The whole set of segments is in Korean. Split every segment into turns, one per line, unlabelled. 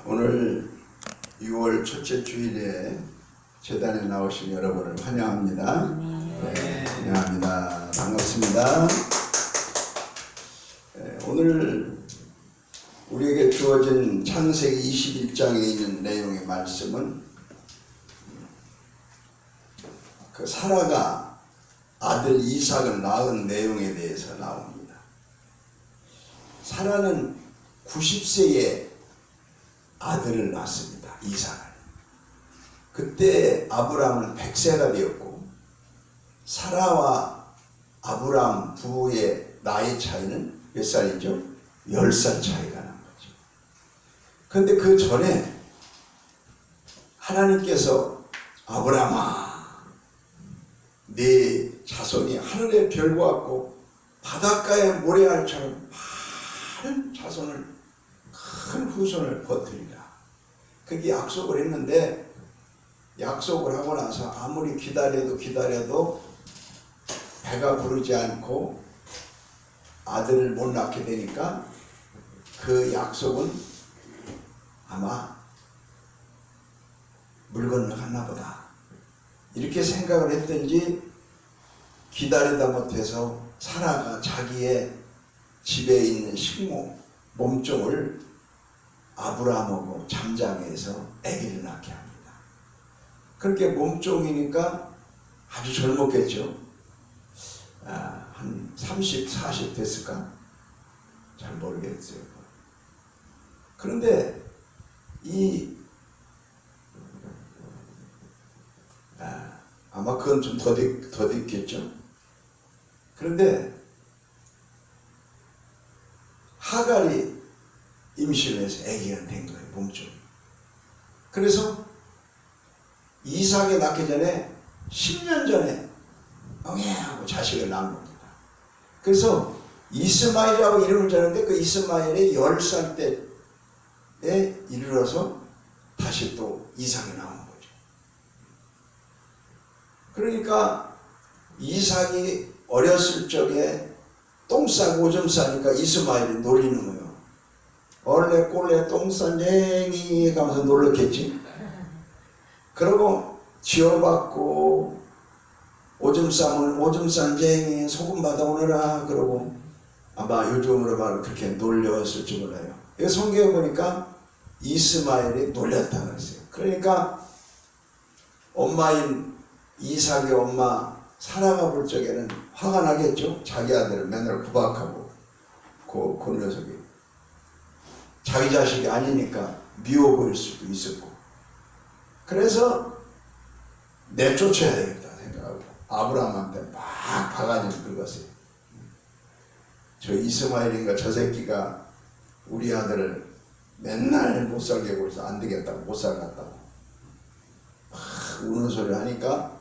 오늘 6월 첫째 주일에 제단에 나오신 여러분을 환영합니다. 네, 환영합니다. 반갑습니다. 오늘 우리에게 주어진 창세기 21장에 있는 내용의 말씀은 그 사라가 아들 이삭을 낳은 내용에 대해서 나옵니다. 사라는 90세에 아들을 낳습니다. 이삭을. 그때 아브람은 100세가 되었고 사라와 아브람 부부의 나이 차이는 몇 살이죠? 10살 차이가 난 거죠. 그런데 그 전에 하나님께서 아브람아, 네 자손이 하늘의 별과 같고 바닷가의 모래알처럼 많은 자손을, 큰 후손을 거두리라. 그렇게 약속을 했는데, 약속을 하고 나서 아무리 기다려도 배가 부르지 않고 아들을 못 낳게 되니까 그 약속은 아마 물 건너갔나 보다, 이렇게 생각을 했던지 기다리다 못해서 사라가 자기의 집에 있는 식모 몸종을 아브라함하고 잠자게해서 아기를 낳게 합니다. 그렇게 몸종이니까 아주 젊었겠죠. 한 30, 40 됐을까? 잘 모르겠어요. 그런데 아마 그건 좀 더 됐겠죠. 그런데 하갈이 임신을 해서 아기가 된 거예요, 몸종. 그래서 이삭이 낳기 전에 10년 전에 하고 자식을 낳은 겁니다. 그래서 이스마엘이라고 이름을 지었는데 그 이스마엘이 10살 때에 이르러서 다시 또 이삭이 나온 거죠. 그러니까 이삭이 어렸을 적에 똥 싸고 오줌 싸니까 이스마엘이 놀리는 거예요. 얼레 꼴레 똥싼쟁이 가면서 놀랐겠지. 그러고 지어받고 오줌 싸면 오줌 싼쟁이 소금 받아오너라 그러고 아마 요즘으로 말하면 그렇게 놀렸을 줄 몰라요. 이 성경에 보니까 이스마엘이 놀렸다 그랬어요. 그러니까 엄마인 이삭의 엄마 사라가 볼 적에는 화가 나겠죠. 자기 아들을 맨날 구박하고 그 녀석이 자기 자식이 아니니까 미워 보일 수도 있었고, 그래서 내쫓아야 되겠다 생각하고 아브라함한테 막 바가지를 긁었어요. 저 이스마엘인가 저 새끼가 우리 아들을 맨날 못 살게 하고 있어. 안 되겠다고, 못 살겠다고 막 우는 소리 하니까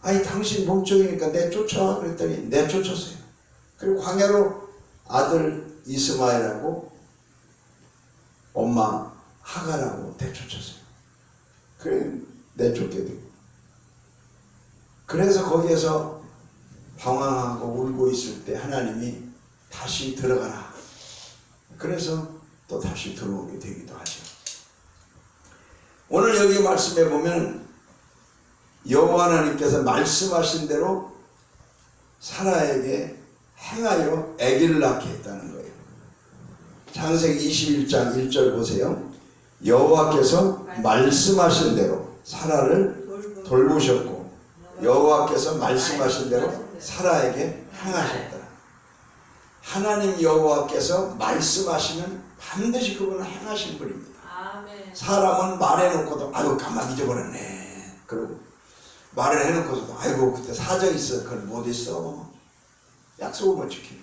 아니 당신 몸종이니까 내쫓아 그랬더니 내쫓았어요. 그리고 광야로 아들 이스마엘하고 엄마 하갈하고 내쫓았어요. 그래 내쫓게 되고, 그래서 거기에서 방황하고 울고 있을 때 하나님이 다시 들어가라. 그래서 또 다시 들어오게 되기도 하죠. 오늘 여기 말씀해 보면 여호와 하나님께서 말씀하신 대로 사라에게 행하여 아기를 낳게 했다는 거예요. 창세기 21장 1절 보세요. 여호와께서 말씀하신 대로 사라를 돌보셨고 여호와께서 말씀하신 대로 사라에게 행하셨더라. 하나님 여호와께서 말씀하시면 반드시 그분은 행하신 분입니다. 아멘. 사람은 말해놓고도 아이고 가만 잊어버렸네 그러고 말을 해놓고서도 아이고 그때 사정이 있어 그걸 못했어. 약속을 못 지킵니다.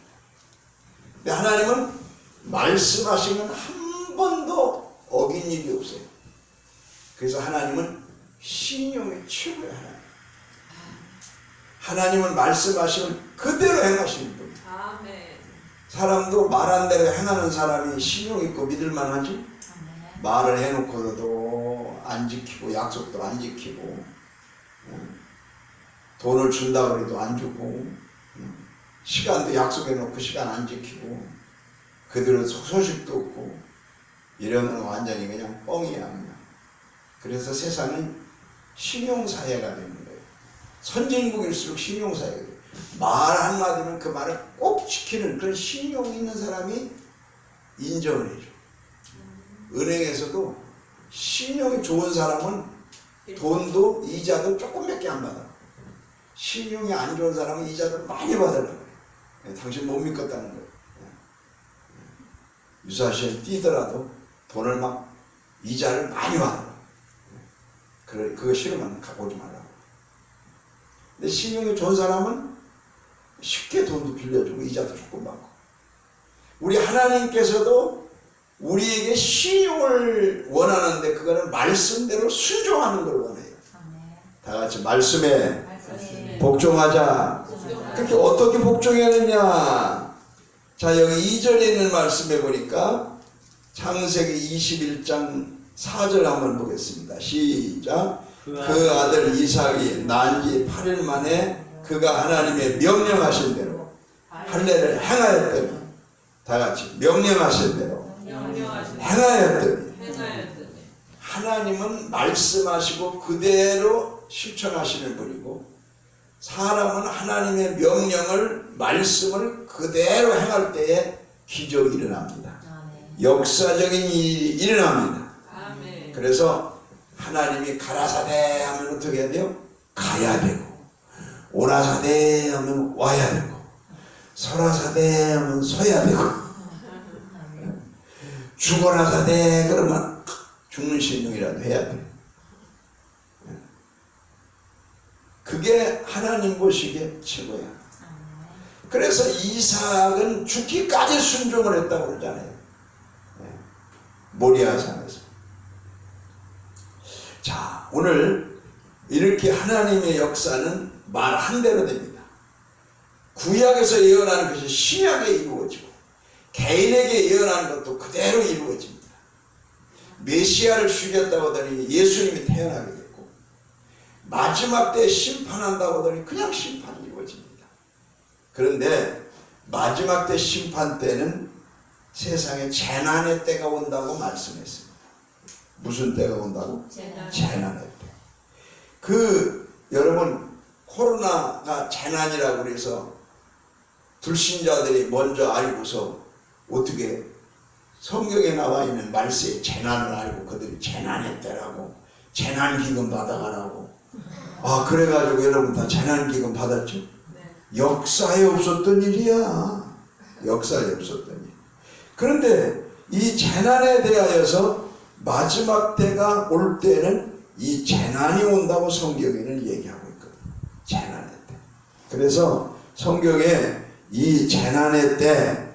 근데 하나님은 말씀하시면 한 번도 어긴 일이 없어요. 그래서 하나님은 신용이 최고예요. 하나님은 말씀하시면 그대로 행하시는 분이에요. 사람도 말한 대로 행하는 사람이 신용 있고 믿을만하지. 말을 해놓고도 안 지키고 약속도 안 지키고 돈을 준다고 해도 안 주고 시간도 약속해놓고 시간 안 지키고 그들은 소식도 없고 이런 건 완전히 그냥 뻥이야. 그냥. 그래서 세상은 신용사회가 되는 거예요. 선진국일수록 신용사회가 돼요. 말 한마디면 그 말을 꼭 지키는 그런 신용 있는 사람이 인정을 해줘. 은행에서도 신용이 좋은 사람은 돈도 이자도 조금 몇 개 안 받아. 신용이 안 좋은 사람은 이자를 많이 받으려고 그래. 당신 못 믿겠다는 거예요. 유사시에 뛰더라도 돈을 막 이자를 많이 받아. 그래, 그거 싫으면 갖고 오지 말라고. 근데 신용이 좋은 사람은 쉽게 돈도 빌려주고 이자도 조금 받고. 우리 하나님께서도 우리에게 신용을 원하는데 그거는 말씀대로 순종하는 걸 원해요. 다 같이 말씀에 복종하자. 그렇게 어떻게 복종해야 되냐? 자, 여기 2절에 있는 말씀해 보니까 창세기 21장 4절 한번 보겠습니다. 시작. 그 아들 이삭이 난 지 8일 만에 그가 하나님의 명령하신 대로 할례를 행하였더니, 다 같이 명령하신 대로 행하였더니. 하나님은 말씀하시고 그대로 실천하시는 분이고, 사람은 하나님의 명령을, 말씀을 그대로 행할 때에 기적이 일어납니다. 역사적인 일이 일어납니다. 그래서 하나님이 가라사대 하면 어떻게 해야 돼요? 가야 되고, 오라사대 하면 와야 되고, 서라사대 하면 서야 되고, 죽어라사대 그러면 죽는 신용이라도 해야 돼요. 그게 하나님 보시기에 최고야. 그래서 이삭은 죽기까지 순종을 했다고 그러잖아요. 모리아산에서. 자, 오늘 이렇게 하나님의 역사는 말 한 대로 됩니다. 구약에서 예언하는 것이 신약에 이루어지고, 개인에게 예언하는 것도 그대로 이루어집니다. 메시아를 죽였다고 하더니 예수님이 태어나게 됐고, 마지막 때 심판한다고 하더니 그냥 심판이 이루어집니다. 그런데 마지막 때 심판 때는 세상에 재난의 때가 온다고 말씀했습니다. 무슨 때가 온다고? 재난의 때. 여러분, 코로나가 재난이라고 그래서 불신자들이 먼저 알고서 어떻게 성경에 나와 있는 말세의 재난을 알고 그들이 재난의 때라고 재난기금 받아가라고. 아, 그래가지고 여러분 다 재난기금 받았죠? 역사에 없었던 일이야. 역사에 없었던 일. 그런데 이 재난에 대하여서 마지막 때가 올 때는 이 재난이 온다고 성경에는 얘기하고 있거든요. 재난의 때. 그래서 성경에 이 재난의 때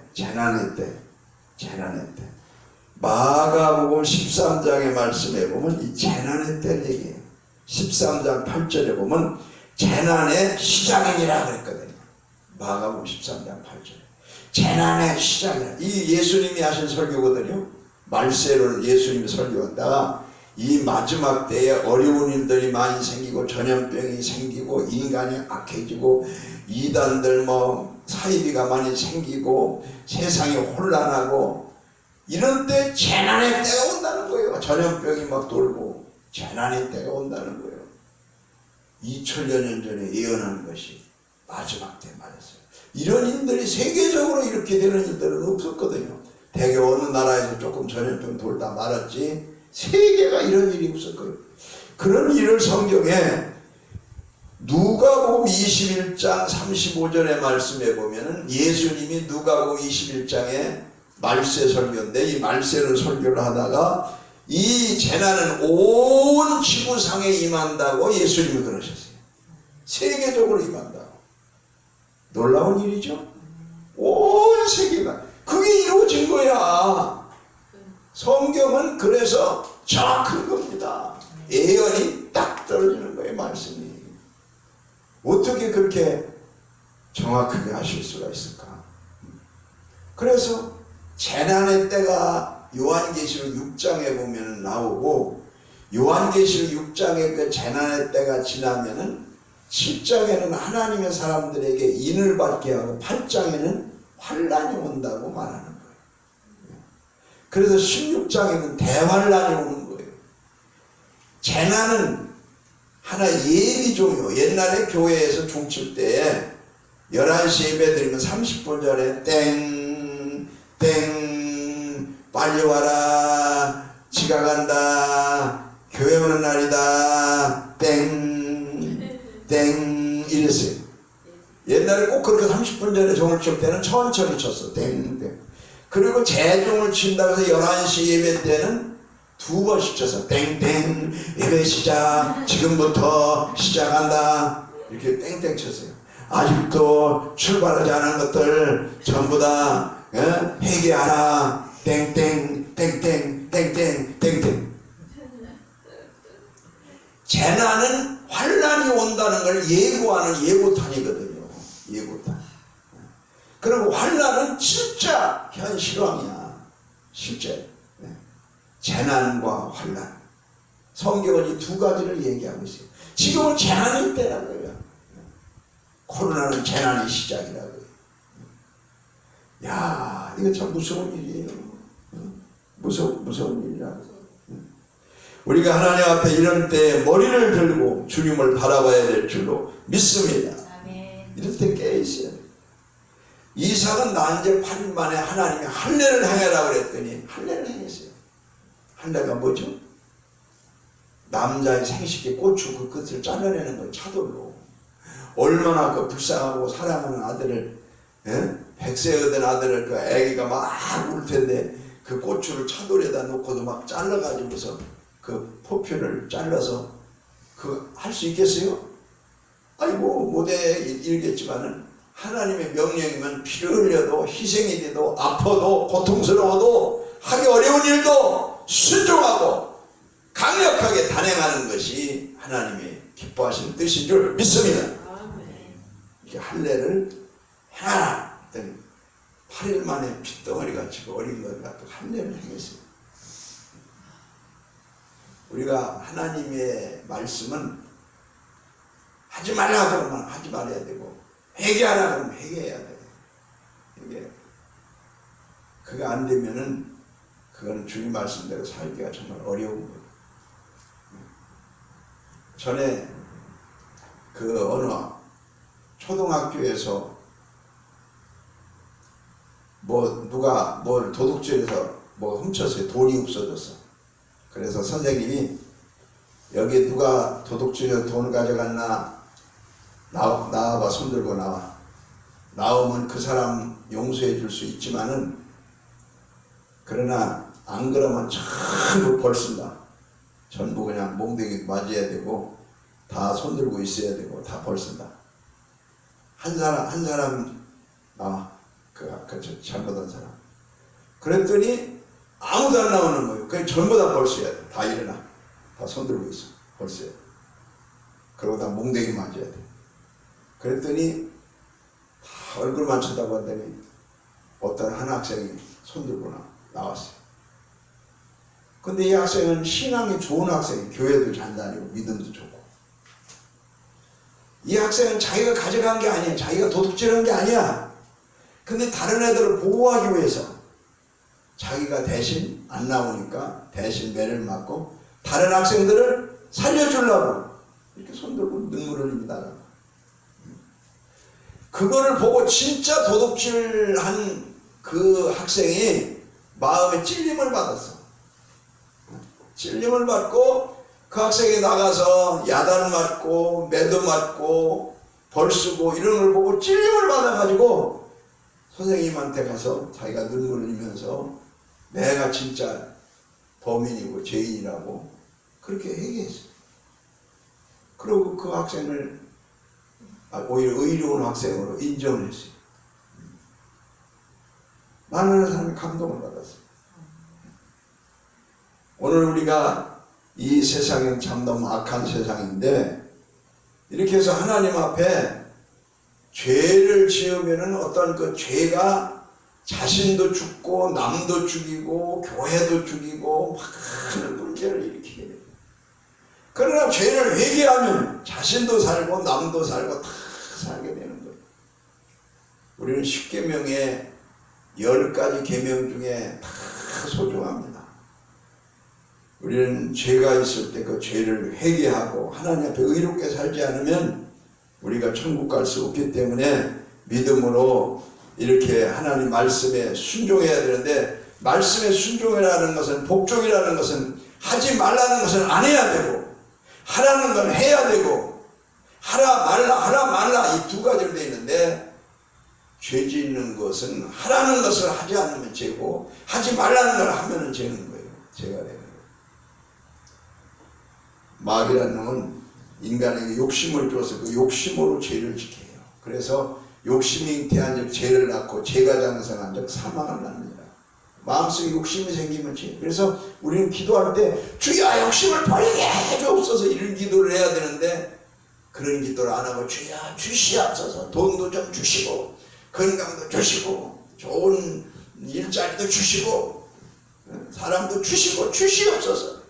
마가복음 13장의 말씀에 보면 이 재난의 때를 얘기해요. 13장 8절에 보면 재난의 시작이니라 그랬거든요. 마가복음 13장 8절에 재난의 시작이라. 이 예수님이 하신 설교거든요. 말세를 예수님이 설교한다가 이 마지막 때에 어려운 일들이 많이 생기고 전염병이 생기고 인간이 악해지고 이단들 사이비가 많이 생기고 세상이 혼란하고 이런 때 재난의 때가 온다는 거예요. 전염병이 막 돌고 재난의 때가 온다는 거예요. 2000여 년 전에 예언하는 것이 마지막 때 맞았어요. 이런 일들이 세계적으로 이렇게 되는 일들은 없었거든요. 대개 어느 나라에서 조금 전염병 돌다 말았지 세계가 이런 일이 없을 거예요. 그런 일을 성경에 누가복음 21장 35절의 말씀에 보면은 예수님이 누가복음 21장에 말세 설교인데 이 말세를 설교를 하다가 이 재난은 온 지구상에 임한다고 예수님이 그러셨어요. 세계적으로 임한다고. 놀라운 일이죠. 온 세계가 그게 이루어진 거야. 성경은 그래서 정확한 겁니다. 예언이 딱 떨어지는 거예요. 말씀이. 어떻게 그렇게 정확하게 하실 수가 있을까? 그래서 재난의 때가 요한계시록 6장에 보면 나오고, 요한계시록 6장에 그 재난의 때가 지나면은 7장에는 하나님의 사람들에게 인을 받게 하고 8장에는 환란이 온다고 말하는 거예요. 그래서 16장에는 대환란이 오는 거예요. 재난은 하나 예비종이요. 옛날에 교회에서 종칠 때 11시 예배 드리면 30분 전에 땡 빨리 와라, 지각한다, 교회 오는 날이다, 땡 이랬어요. 옛날에 꼭 그렇게 30분 전에 종을 칠 때는 천천히 쳤어. 땡. 그리고 재종을 친다고 해서 11시 예배 때는 2번씩 쳐서 땡 예배 시작, 지금부터 시작한다, 이렇게 땡 쳤어요. 아직도 출발하지 않은 것들 전부 다 회개하라, 땡. 재난은 환란이 온다는 걸 예고하는 예고탄이거든요. 예고탄. 그리고 환란은 진짜 현 실황이야. 실제 재난과 환란. 성경은 이 두 가지를 얘기하고 있어요. 지금은 재난일 때라고요. 코로나는 재난의 시작이라고요. 야, 이거 참 무서운 일이에요. 무서운 일이라고. 우리가 하나님 앞에 이런 때 머리를 들고 주님을 바라봐야 될 줄로 믿습니다. 아멘. 이럴 때 깨어있어요. 이삭은 난제 8일 만에 하나님이 할례를 행하라고 그랬더니 할례를 행했어요. 할례가 뭐죠? 남자의 생식기 고추 그 끝을 잘라내는 걸 차돌로. 얼마나 그 불쌍하고 사랑하는 아들을, 100세 얻은 아들을 그 애기가 막 울 텐데 그 고추를 차돌에다 놓고도 막 잘라가지고서 그 포편을 잘라서 그 할 수 있겠어요? 아이고 못해 이러겠지만은 하나님의 명령이면 피를 흘려도 희생이 돼도 아파도 고통스러워도 하기 어려운 일도 순종하고 강력하게 단행하는 것이 하나님의 기뻐하시는 뜻인 줄 믿습니다. 이렇게 할례를 행하라 했더니 8일 만에 핏덩어리같이 어린 것 같고 할례를 행했어요. 우리가 하나님의 말씀은 하지 말라 그러면 하지 말아야 되고 회개하라 그러면 회개해야 돼요. 이게 그가 안 되면은 그거는 주님 말씀대로 살기가 정말 어려운 거예요. 전에 그 어느 초등학교에서 누가 뭘 도둑질해서 훔쳤어요. 돈이 없어졌어. 그래서 선생님이 여기 누가 도둑질해서 돈을 가져갔나 나와봐. 손들고 나와. 나오면 그 사람 용서해 줄 수 있지만은 그러나 안 그러면 전부 벌 쓴다. 전부 그냥 몽둥이 맞아야 되고 다 손들고 있어야 되고 다 벌 쓴다. 한 사람 나와. 그 잘못한 사람. 그랬더니 아무도 안 나오는 거예요. 그냥 전부 다 벌 써야 돼. 다 일어나. 다 손들고 있어. 벌 써야 돼. 그러고 다 몽둥이 맞아야 돼. 그랬더니 다 얼굴만 쳐다봤더니 어떤 한 학생이 손들고 나왔어요. 근데 이 학생은 신앙이 좋은 학생이에요. 교회도 잘 다니고 믿음도 좋고. 이 학생은 자기가 가져간 게 아니야. 자기가 도둑질한 게 아니야. 근데 다른 애들을 보호하기 위해서 자기가 대신 안 나오니까 대신 매를 맞고 다른 학생들을 살려주려고 이렇게 손들고 눈물을 흘립니다. 그거를 보고 진짜 도둑질한 그 학생이 마음에 찔림을 받았어. 찔림을 받고 그 학생이 나가서 야단 맞고 매도 맞고 벌 쓰고 이런 걸 보고 찔림을 받아가지고 선생님한테 가서 자기가 눈물 흘리면서 내가 진짜 범인이고 죄인이라고 그렇게 얘기했어요. 그리고 그 학생을 오히려 의로운 학생으로 인정을 했어요. 많은 사람이 감동을 받았어요. 오늘 우리가 이 세상은 참 너무 악한 세상인데 이렇게 해서 하나님 앞에 죄를 지으면은 어떤 그 죄가 자신도 죽고 남도 죽이고 교회도 죽이고 많은 문제를 일으키게 됩니다. 그러나 죄를 회개하면 자신도 살고 남도 살고 다 살게 되는 거예요. 우리는 10계명의 10가지 계명 중에 다 소중합니다. 우리는 죄가 있을 때 그 죄를 회개하고 하나님 앞에 의롭게 살지 않으면 우리가 천국 갈 수 없기 때문에 믿음으로 이렇게 하나님 말씀에 순종해야 되는데, 말씀에 순종이라는 것은, 복종이라는 것은 하지 말라는 것은 안 해야 되고, 하라는 건 해야 되고, 하라 말라 이 두 가지로 되어 있는데, 죄 짓는 것은 하라는 것을 하지 않으면 죄고, 하지 말라는 걸 하면 죄는 거예요. 죄가 되는 거예요. 마귀라는 놈은 인간에게 욕심을 줘서 그 욕심으로 죄를 지켜요. 그래서 욕심이 잉태한 적 죄를 낳고, 죄가 장성한 적 사망을 낳습니다. 마음속에 욕심이 생기면 죄. 그래서 우리는 기도할 때 주여 욕심을 버리게 해주옵소서 이런 기도를 해야 되는데, 그런 기도를 안 하고 주여 주시옵소서, 돈도 좀 주시고 건강도 주시고 좋은 일자리도 주시고 사람도 주시고 주시옵소서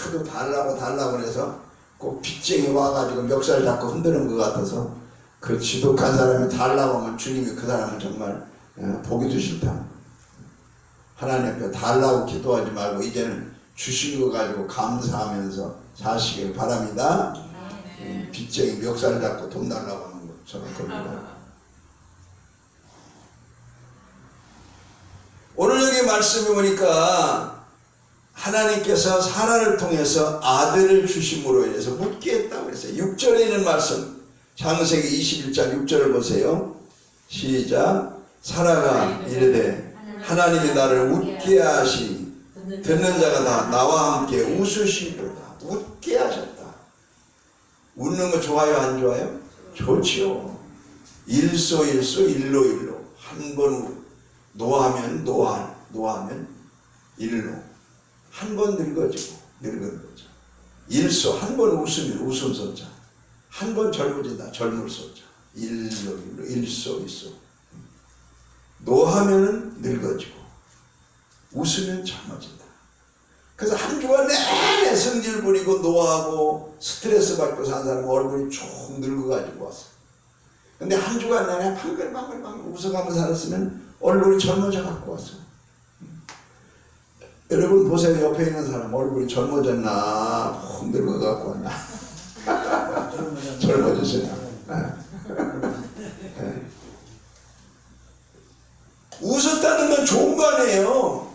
하도 달라고 해서 꼭 빚쟁이 와가지고 멱살 잡고 흔드는 것 같아서, 그 지독한 사람이 달라고 하면 주님이 그 사람을 정말 보기도 싫다. 하나님 앞에 달라고 기도하지 말고 이제는 주신 거 가지고 감사하면서 사시길 바랍니다. 빚쟁이 멱살 잡고 돈 달라고 하는 것처럼 겁니다. 오늘 여기 말씀에 보니까 하나님께서 사라를 통해서 아들을 주심으로 인해서 웃게 했다고 했어요. 6절에 있는 말씀, 창세기 21장 6절을 보세요. 시작. 사라가 이르되 하나님이 나를 웃게 하시니 듣는 자가 다 나와 함께 웃으시리로다. 웃게 하셨다. 웃는 거 좋아요, 안 좋아요? 좋지요. 일소일소 일로일로. 한 번 노하면 노하면 일로. 한 번 늙어지고 늙은 거죠. 일소, 한 번 웃으면 웃음소자. 한 번 젊어진다, 젊을 소자. 일로일로, 일소일소. 노하면 늙어지고 웃으면 젊어진다. 그래서 한 주간 내내 성질 부리고 노하고 스트레스 받고 산 사람 얼굴이 쭉 늙어가지고 왔어. 근데 한 주간 내내 방글방글 웃어가면서 살았으면 얼굴이 젊어져 갖고 왔어. 여러분 보세요. 옆에 있는 사람 얼굴이 젊어졌나 푹 늙어 갖고 왔나. 젊어졌으나. 웃었다는 건 좋은 거 아니에요.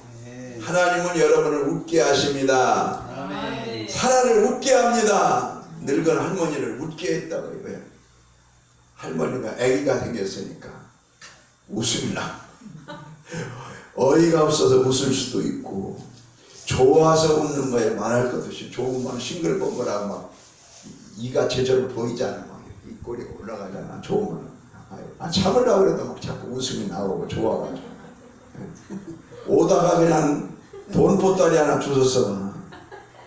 하나님은 여러분을 웃게 하십니다. 아멘. 사라를 웃게 합니다. 늙은 할머니를 웃게 했다고 이거예요. 할머니가 아기가 생겼으니까 웃음이 나. 어이가 없어서 웃을 수도 있고, 좋아서 웃는 거에 말할 것 없이 좋은 건 싱글벙글하고 막 이가 제대로 보이잖아. 막 입꼬리가 올라가잖아. 좋은 거는. 참으려고 그래도 막 자꾸 웃음이 나오고 좋아가지고. 오다가 그냥 돈 보따리 하나 주웠어.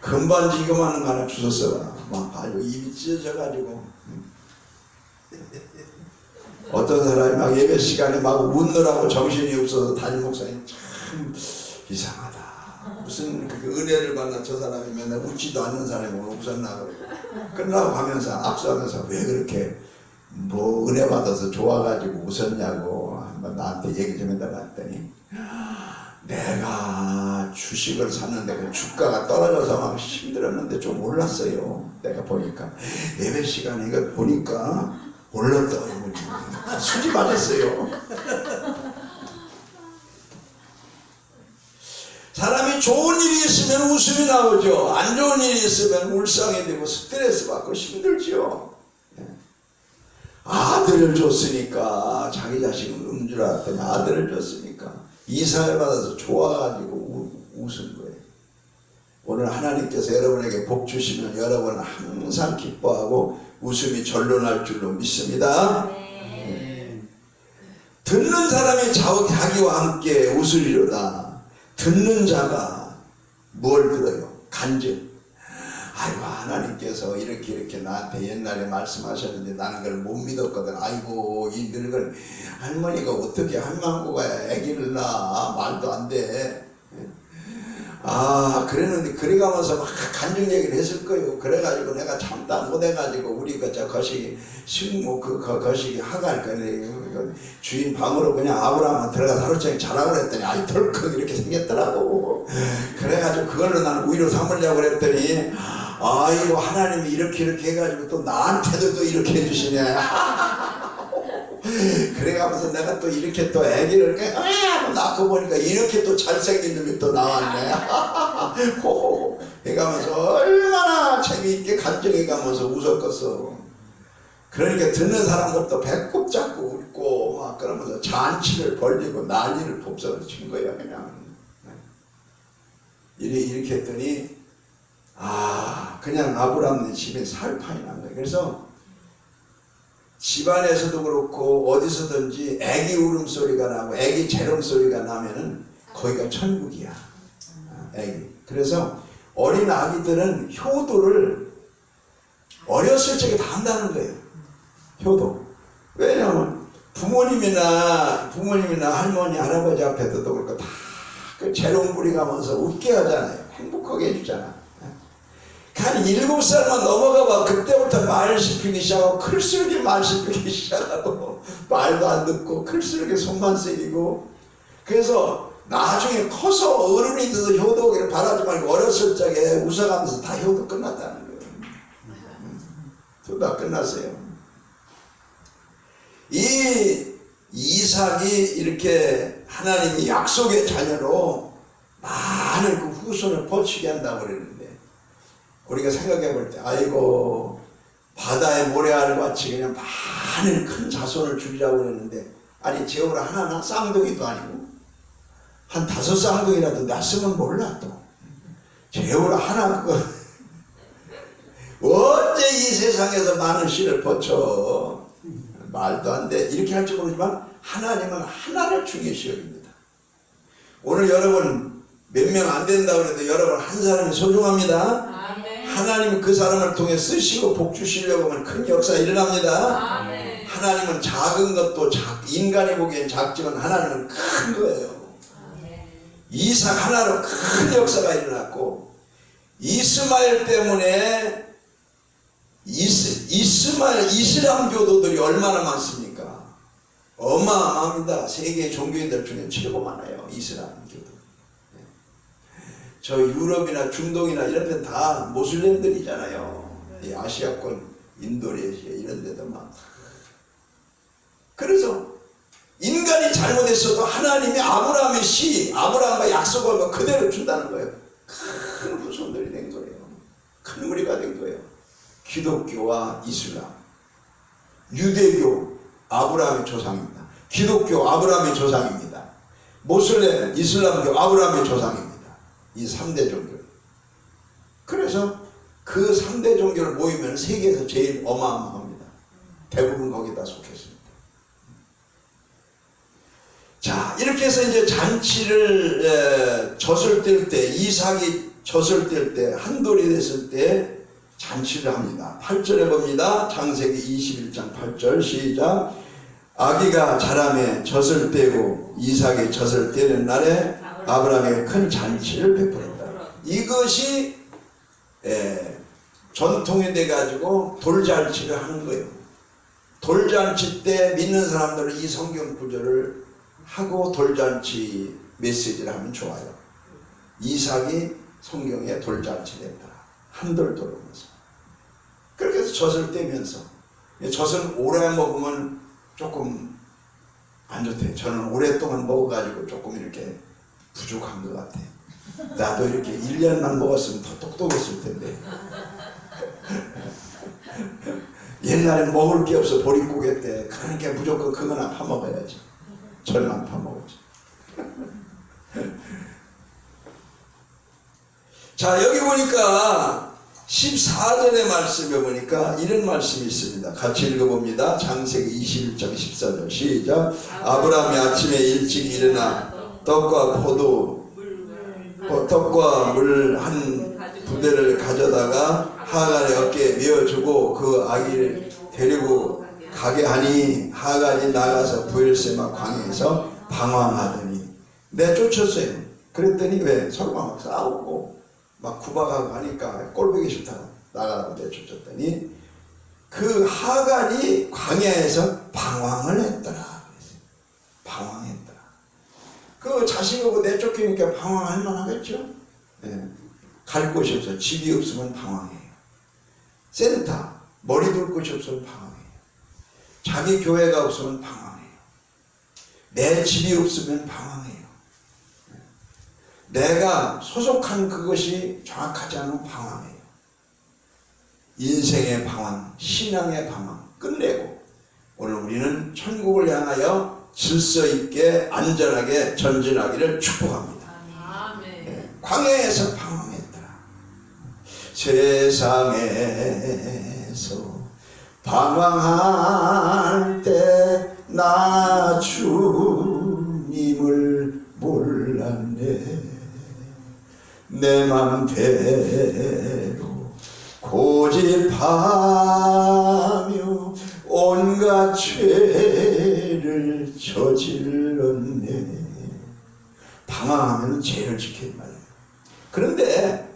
금반지 이거만한 거 하나 주웠어. 막 아주 입이 찢어져가지고. 어떤 사람이 막 예배 시간에 막 웃느라고 정신이 없어서 담임 목사님 참 이상하다. 무슨 그 은혜를 받나 저 사람이 맨날 웃지도 않는 사람이 오늘 웃었나 그러고. 끝나고 가면서 압수하면서 왜 그렇게 뭐 은혜 받아서 좋아가지고 웃었냐고 한번 나한테 얘기 좀 해달라 했더니, 내가 주식을 샀는데 그 주가가 떨어져서 막 힘들었는데 좀 올랐어요. 내가 보니까 예배 시간에 이거 보니까 올랐더라고요. 술이 맞았어요. 사람이 좋은 일이 있으면 웃음이 나오죠. 안 좋은 일이 있으면 울상이 되고 스트레스 받고 힘들죠. 아들을 줬으니까, 자기 자식은 음주 알았더니 아들을 줬으니까 이상을 받아서 좋아가지고 웃은 거예요. 오늘 하나님께서 여러분에게 복 주시면 여러분은 항상 기뻐하고 웃음이 절로 날 줄로 믿습니다. 듣는 사람이 자기와 함께 웃으리로다. 듣는 자가 뭘 들어요? 간증. 아이고 하나님께서 이렇게 나한테 옛날에 말씀하셨는데 나는 그걸 못 믿었거든. 아이고 이 늙은 할머니가 어떻게 할망구가 아기를 낳아? 말도 안 돼. 그랬는데 그래가면서 막 간증 얘기를 했을 거예요. 그래가지고 내가 참다 못해가지고 우리 저 거시기 식모 거시기 하갈 거네. 주인 방으로 그냥 아브라함은 들어가서 하루 종일 자라고 그랬더니 아이 덜컥 이렇게 생겼더라고. 그래가지고 그걸로 나는 우위로 삼으려고 그랬더니 아이고 하나님이 이렇게 해가지고 또 나한테도 또 이렇게 해주시네. 그래가면서 내가 또 이렇게 또 아기를 낳고 보니까 이렇게 또 잘생긴 놈이 또 나왔네. 해가면서 얼마나 재미있게 간증해가면서 웃었겠어. 그러니까 듣는 사람들도 배꼽 잡고 웃고 막 그러면서 잔치를 벌리고 난리를 법석을 친 거야 그냥. 이렇게 했더니 그냥 아브라함네 집에 살판이 난 거야. 그래서 집안에서도 그렇고 어디서든지 애기 울음소리가 나고 애기 재롱소리가 나면은 거기가 천국이야. 애기. 그래서 어린 아기들은 효도를 어렸을 적에 다 한다는 거예요. 효도. 왜냐하면 부모님이나 할머니 할아버지 앞에도 그렇고 다 그 재롱부리 가면서 웃게 하잖아요. 행복하게 해주잖아. 한 7살만 넘어가봐 그때부터 말 씹히기 시작하고 클수록에 말 씹히기 시작하고 말도 안 듣고 클수록에 손만 세기고. 그래서 나중에 커서 어른이 돼서 효도하기를 바라지 말고 어렸을 적에 웃어가면서 다 효도 끝났다는 거예요. 효도 다 끝났어요. 이 이삭이 이렇게 하나님이 약속의 자녀로 많은 그 후손을 뻗치게 한다고 그랬는데 우리가 생각해 볼 때 아이고 바다의 모래알 같이 그냥 많은 큰 자손을 주리라고 그랬는데 아니 제오라 하나나 쌍둥이도 아니고 한 5쌍둥이라도 낳았으면 몰라. 또 제오라 하나 언제 이 세상에서 많은 씨를 뻗쳐. 말도 안 돼. 이렇게 할지 모르지만 하나님은 하나를 중요시 여깁니다. 오늘 여러분 몇 명 안 된다고 해도 여러분 한 사람이 소중합니다. 아멘. 하나님은 그 사람을 통해 쓰시고 복 주시려고 하면 큰 역사가 일어납니다. 아멘. 하나님은 작은 것도 인간이 보기엔 작지만 하나님은 큰 거예요. 아멘. 이삭 하나로 큰 역사가 일어났고 이스마엘 때문에 이슬람 교도들이 얼마나 많습니까? 어마어마합니다. 세계 종교인들 중에 최고 많아요. 이슬람 교도. 저 유럽이나 중동이나 이런 데는 다 모슬렘들이잖아요. 이 아시아권 인도네시아 이런 데도 많다. 그래서 인간이 잘못했어도 하나님이 아브라함의 아브라함과 약속을 그대로 준다는 거예요. 큰 후손들이 된 거예요. 큰 무리가 된 거예요. 기독교와 이슬람, 유대교 아브라함의 조상입니다. 기독교 아브라함의 조상입니다. 모슬렘 이슬람교 아브라함의 조상입니다. 이 3대 종교. 그래서 그 3대 종교를 모이면 세계에서 제일 어마어마합니다. 대부분 거기다 속했습니다. 자, 이렇게 해서 이제 잔치를 젖을 뗄 때, 이삭이 젖을 뗄 때, 한돌이 됐을 때 잔치를 합니다. 8절에 봅니다. 창세기 21장 8절 시작. 아기가 자라매 젖을 떼고 이삭이 젖을 떼는 날에 아브라함에게 큰 잔치를 베풀었다. 이것이 전통이 돼가지고 돌잔치를 하는 거예요. 돌잔치 때 믿는 사람들은 이 성경 구절을 하고 돌잔치 메시지를 하면 좋아요. 이삭이 성경에 돌잔치를 했다. 한돌 돌으면서. 그렇게 해서 젖을 떼면서. 젖은 오래 먹으면 조금 안 좋대. 저는 오랫동안 먹어가지고 조금 이렇게 부족한 것 같아. 나도 이렇게 1년만 먹었으면 더 똑똑했을 텐데. 옛날엔 먹을 게 없어 보릿고개 때. 그러니까 무조건 그거나 파먹어야지. 절만 파먹었지. 자, 여기 보니까 14절의 말씀에 보니까 이런 말씀이 있습니다. 같이 읽어봅니다. 창세기 21장 14절 시작. 아브라함이 아침에 일찍 일어나 떡과 물 한 부대를 가져다가 하갈의 어깨에 메어주고 그 아기를 데리고 가게 하니 하갈이 나가서 브엘세마 광야에서 방황하더니 내쫓았어요. 그랬더니 왜 서로가 막 싸우고 막 구박하고 하니까 꼴보기 싫다고 나가라고 내쫓았더니 그 하갈이 광야에서 방황을 했더라. 방황했더라. 그 자식하고 내쫓기니까 방황할 만하겠죠. 예. 갈 곳이 없어. 집이 없으면 방황해요. 센터 머리 둘 곳이 없으면 방황해요. 자기 교회가 없으면 방황해요. 내 집이 없으면 방황해요. 내가 소속한 그것이 정확하지 않으면 방황해요. 인생의 방황, 신앙의 방황 끝내고 오늘 우리는 천국을 향하여 질서 있게 안전하게 전진하기를 축복합니다. 네, 광야에서 방황했더라. 세상에서 방황할 때 나 주님을 몰랐네. 내 맘대로 고집하며 온갖 죄를 저질렀네. 방황하면 죄를 지키는 말이에요. 그런데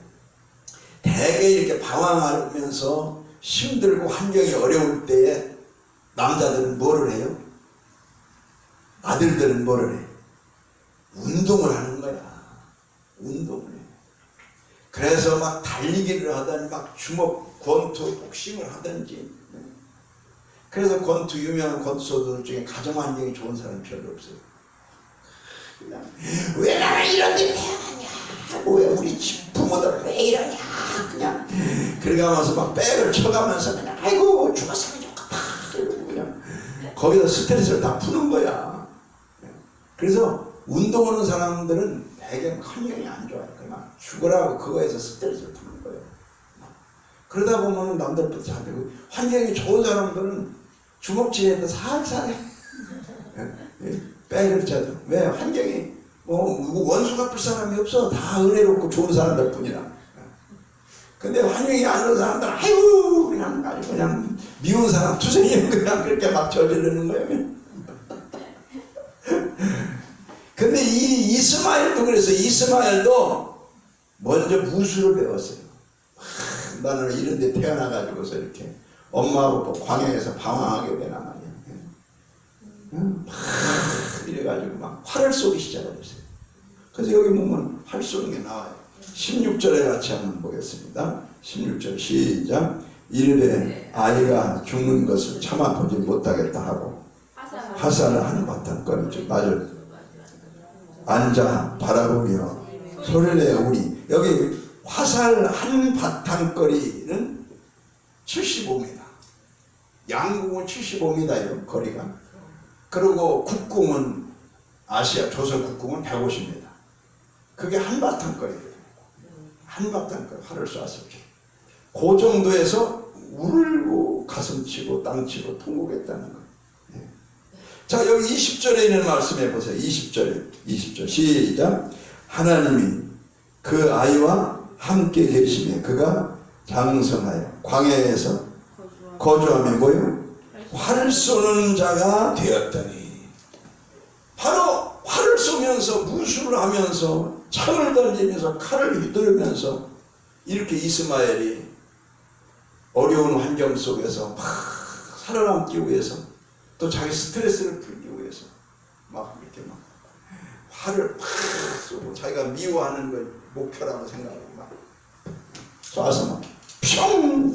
대개 이렇게 방황하면서 힘들고 환경이 어려울 때에 남자들은 뭐를 해요? 아들들은 뭐를 해요? 운동을 하는 거야. 운동을 해. 그래서 막 달리기를 하든지 막 주먹, 권투, 복싱을 하든지. 그래서 권투, 유명한 권투선수들 중에 가정 환경이 좋은 사람이 별로 없어요. 그냥 왜 나는 이런 데 태어나냐, 왜 우리 집 부모들 왜 이러냐, 그냥 그래가면서 막 백을 쳐가면서 그냥 아이고 죽었으면 좋겠다 이러고 그냥 거기서 스트레스를 다 푸는 거야. 그래서 운동하는 사람들은 되게 환경이 안 좋아요. 그냥 죽으라고 그거에서 스트레스를 푸는 거예요. 그러다 보면 남들보다 잘 되고, 환경이 좋은 사람들은 주먹질해도 살살 해. 백을 쳐도. 왜? 환경이 원수 갚을 사람이 없어. 다 은혜롭고 좋은 사람들 뿐이라. 근데 환경이 안 좋은 사람들 아이고 그냥 아주 그냥 미운 사람 투생이면 그냥 그렇게 막 저지르는 거예요. 근데 이 이스마엘도 그래서 이스마엘도 먼저 무술을 배웠어요. 나는 이런 데 태어나가지고서 이렇게 엄마하고 광야에서 방황하게 되나 말이야. 막 이래가지고 막 활을 쏘기 시작했어요. 그래서 여기 보면 활 쏘는 게 나와요. 16절에 같이 한번 보겠습니다. 16절 시작. 이르되 아이가 죽는 것을 참아보지 못하겠다 하고 화살을 한바탕 꺼냈죠. 맞아요. 앉아 바라보며 소리내어 우리. 여기 화살 한바탕거리는 75m. 양궁은 75m예요. 거리가. 그리고 국궁은 아시아 조선 국궁은 150m. 그게 한바탕거리예요. 한바탕거리 활을 쐈었죠. 그 정도에서 울고 가슴치고 땅치고 통곡했다는 거예요. 자, 여기 20절에 있는 말씀해 보세요. 20절 시작. 하나님이 그 아이와 함께 계시며 그가 장성하여 광야에서 거주하며 뭐요? 활을 쏘는 자가 되었더니. 바로 활을 쏘면서 무술을 하면서 창을 던지면서 칼을 휘두르면서 이렇게 이스마엘이 어려운 환경 속에서 막 살아남기 위해서 또 자기 스트레스를 풀기 위해서 막 이렇게 막 활을 팍 쏘고 자기가 미워하는 걸 목표라고 생각하고 막 쏴서 막 평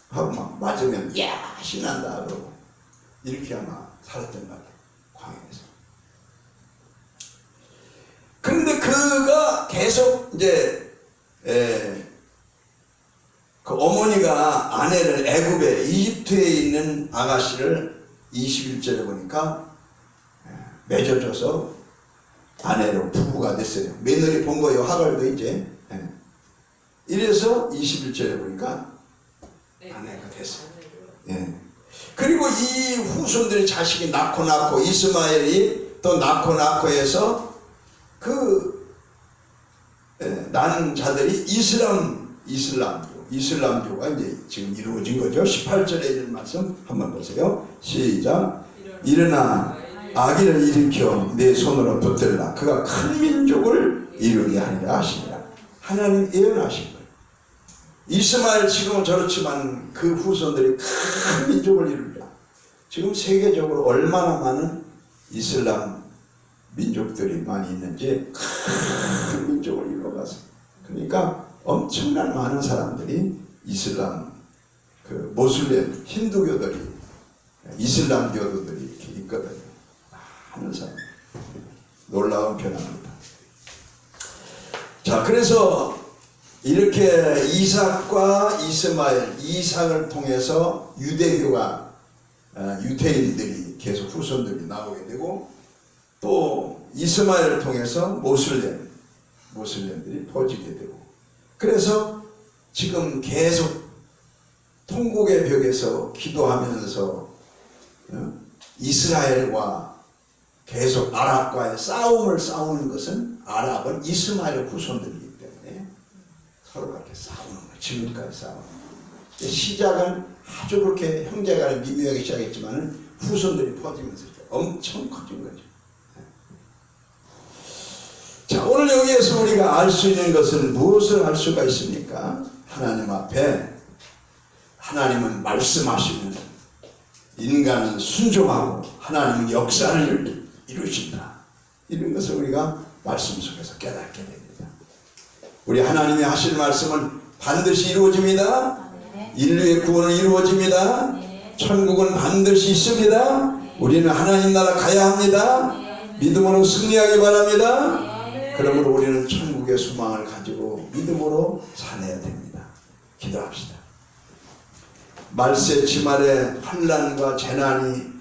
하고 막 맞으면 야 신난다 그러고 이렇게 아마 살았던 말이에요. 광야에서. 그런데 그가 계속 이제 그 어머니가 아내를 애굽에 이집트에 있는 아가씨를 21절에 보니까 맺어줘서 아내로 부부가 됐어요. 며느리 본 거예요. 하갈도 이제. 이래서 21절에 보니까 아내가 됐어요. 그리고 이 후손들의 자식이 낳고 이스마엘이 또 낳고 해서 그 낳은 자들이 이슬람교가 이제 지금 이루어진 거죠. 18절에 있는 말씀 한번 보세요. 시작. 일어나 아기를 일으켜 내 손으로 붙들라. 그가 큰 민족을 이루게 하리라 하시니라. 하나님 예언하신 거예요. 이스마엘 지금은 저렇지만 그 후손들이 큰 민족을 이루리라. 지금 세계적으로 얼마나 많은 이슬람 민족들이 많이 있는지 큰 민족을 이루어가서, 그러니까 엄청난 많은 사람들이 이슬람, 그 모슬렘, 힌두교들이, 이슬람 교도들이 이렇게 있거든요. 많은 사람. 놀라운 변화입니다. 자, 그래서 이렇게 이삭과 이스마엘, 이삭을 통해서 유대교가, 유대인들이 계속 후손들이 나오게 되고, 또 이스마엘을 통해서 모슬렘들이 퍼지게 되고, 그래서 지금 계속 통곡의 벽에서 기도하면서 이스라엘과 계속 아랍과의 싸움을 싸우는 것은, 아랍은 이스마엘 후손들이기 때문에 서로 그렇게 싸우는 거예요. 지금까지 싸우는 거예요. 시작은 아주 그렇게 형제간에 미묘하게 시작했지만 후손들이 퍼지면서 엄청 커진 거죠. 자, 오늘 여기에서 우리가 알 수 있는 것은 무엇을 알 수가 있습니까? 하나님 앞에 하나님은 말씀하시면 인간은 순종하고 하나님은 역사를 이루신다. 이런 것을 우리가 말씀 속에서 깨닫게 됩니다. 우리 하나님이 하실 말씀은 반드시 이루어집니다. 인류의 구원은 이루어집니다. 천국은 반드시 있습니다. 우리는 하나님 나라 가야 합니다. 믿음으로 승리하기 바랍니다. 그러므로 우리는 천국의 소망을 가지고 믿음으로 살아야 됩니다. 기도합시다. 말세 지말에 환난과 재난이